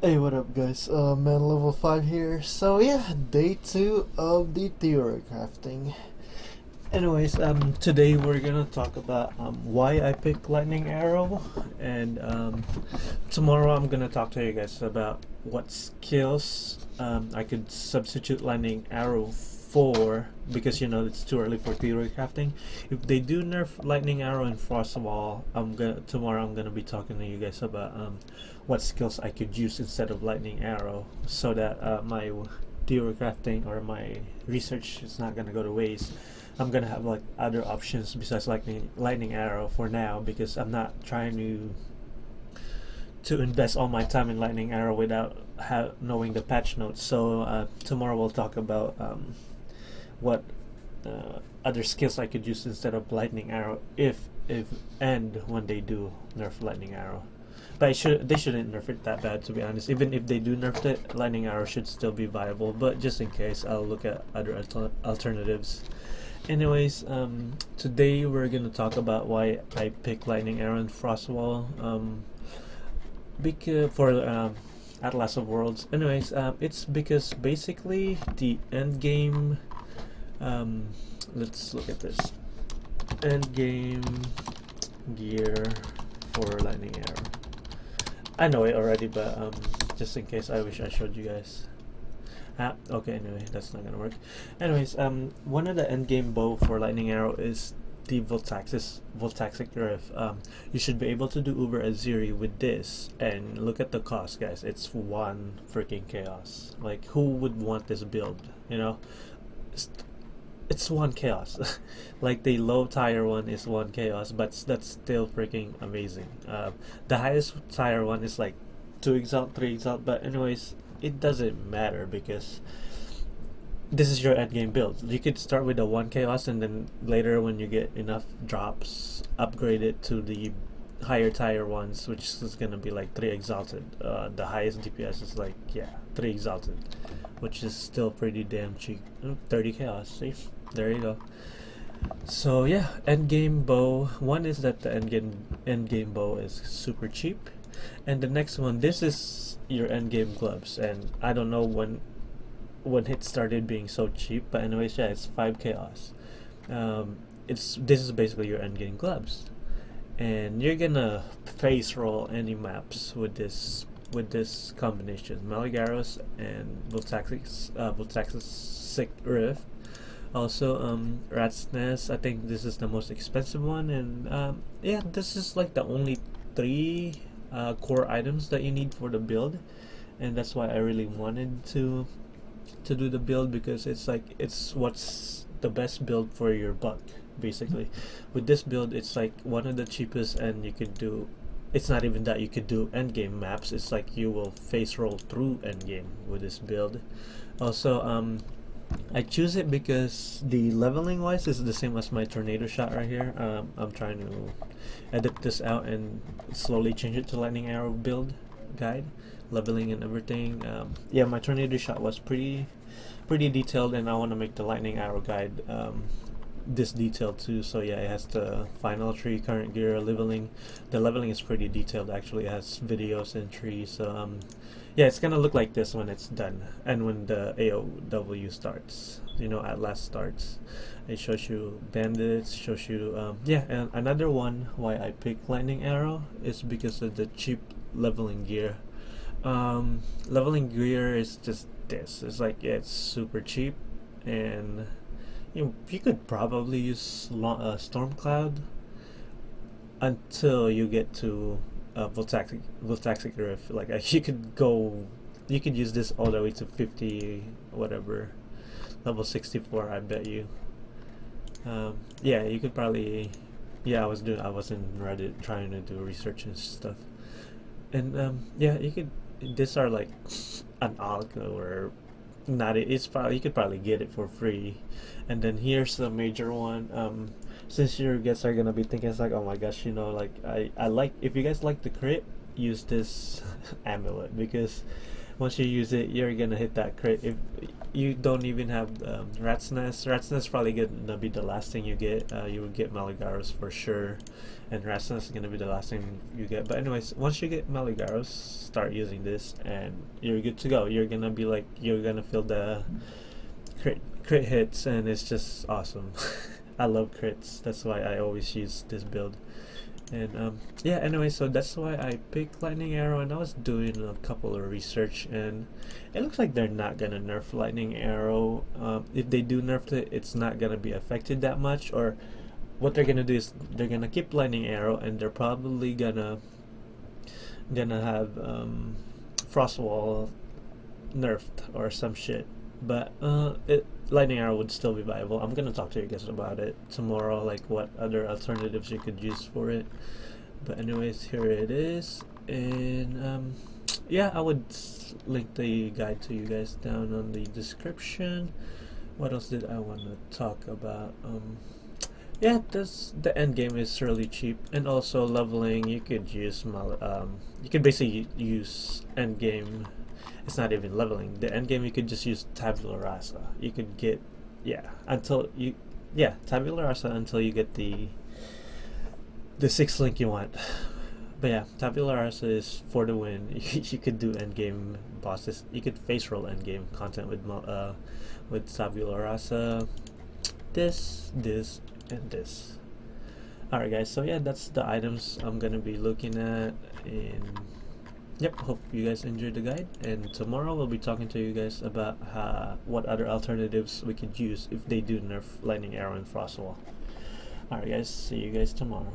Hey, what up, guys? Man, level 5 here. So, yeah, day 2 of the theory crafting. Anyways, today we're gonna talk about why I picked lightning arrow, and tomorrow I'm gonna talk to you guys about what skills I could substitute lightning arrow for, because it's too early for theory crafting. If they do nerf lightning arrow and frost wall, tomorrow I'm gonna be talking to you guys about what skills I could use instead of lightning arrow, so that my theory crafting or my research is not gonna go to waste. I'm gonna have like other options besides lightning arrow for now, because I'm not trying to invest all my time in lightning arrow without knowing the patch notes. So tomorrow we'll talk about what other skills I could use instead of lightning arrow, if and when they do nerf lightning arrow. But they shouldn't nerf it that bad, to be honest. Even if they do nerf it, lightning arrow should still be viable. But just in case, I'll look at other alternatives. Anyways, today we're gonna talk about why I picked lightning arrow and frostwall. Because for Atlas of Worlds. Anyways, it's because basically the end game. Let's look at this end game gear for lightning arrow. I know it already, but just in case, I wish I showed you guys. Okay, anyway, that's not gonna work. Anyways, one of the endgame bow for lightning arrow is the Voltaxic Rift. You should be able to do Uber Aziri with this, and look at the cost, guys. It's one freaking chaos. Like, who would want this build? It's one chaos. Like, the low tier one is one chaos, but that's still freaking amazing. The highest tier one is like 2 exalt, 3 exalt, but anyways, it doesn't matter because this is your end game build. You could start with a 1 chaos, and then later when you get enough drops, upgrade it to the higher tier ones, which is gonna be like 3 exalted. The highest DPS is like 3 exalted, which is still pretty damn cheap. 30 chaos, see? There you go. So yeah, end game bow. One is that the end game bow is super cheap, and the next one, this is your end game gloves. And I don't know when it started being so cheap, but anyways, yeah, it's 5 chaos. This is basically your end game gloves, and you're gonna face roll any maps with this combination: Malagaros and Voltaxic Rift. Also, Rat's Nest. I think this is the most expensive one, and yeah, this is like the only 3 core items that you need for the build, and that's why I really wanted to do the build, because it's what's the best build for your buck. Basically, with this build, it's like one of the cheapest, and you could do. It's not even that you could do endgame maps. It's like you will face roll through endgame with this build. Also, I choose it because the leveling wise is the same as my tornado shot right here. I'm trying to edit this out and slowly change it to lightning arrow build guide, leveling and everything. Yeah, my tornado shot was pretty detailed, and I want to make the lightning arrow guide this detailed too. So yeah, it has the final tree, current gear, leveling. The leveling is pretty detailed, actually. It has videos and trees. So yeah, it's gonna look like this when it's done, and when the AOW starts, Atlas starts. It shows you bandits, shows you yeah. And another one why I picked lightning arrow is because of the cheap leveling gear. Leveling gear is just this. It's like, yeah, it's super cheap, and you could probably use Storm Cloud until you get to Voltaxic Rift. Like, you could use this all the way to 50 whatever, level 64. I bet you. Yeah, you could probably. Yeah, I was in Reddit trying to do research and stuff, and yeah, you could. These are like an ALC or not. It's probably, you could probably get it for free. And then here's the major one. Since your guests are gonna be thinking, it's like, oh my gosh, like I like, if you guys like the crit, use this amulet, because once you use it, you're gonna hit that crit. If you don't even have Rat's Nest probably gonna be the last thing you get. You will get Maligaros for sure, and Rat's Nest is gonna be the last thing you get. But anyways, once you get Maligaros, start using this, and you're good to go. You're gonna be like, you're gonna feel the crit hits, and it's just awesome. I love crits. That's why I always use this build. And yeah, anyway, so that's why I picked Lightning Arrow, and I was doing a couple of research, and it looks like they're not gonna nerf Lightning Arrow. If they do nerf it, it's not gonna be affected that much, or what they're gonna do is they're gonna keep Lightning Arrow, and they're probably gonna have Frost Wall nerfed or some shit. But Lightning Arrow would still be viable. I'm gonna talk to you guys about it tomorrow, like what other alternatives you could use for it. But anyways, here it is, and yeah, I would link the guide to you guys down on the description. What else did I want to talk about? Yeah, the end game is really cheap, and also leveling. You could use you could basically use end game. It's not even leveling. The end game, you could just use Tabula Rasa. You could get, Tabula Rasa until you get the 6th link you want. But yeah, Tabula Rasa is for the win. You could do end game bosses. You could face roll end game content with Tabula Rasa. This, and this. Alright guys, so yeah, that's the items I'm gonna be looking at in. Yep, hope you guys enjoyed the guide, and tomorrow we'll be talking to you guys about what other alternatives we could use if they do nerf Lightning Arrow and Frost Wall. Alright guys, see you guys tomorrow.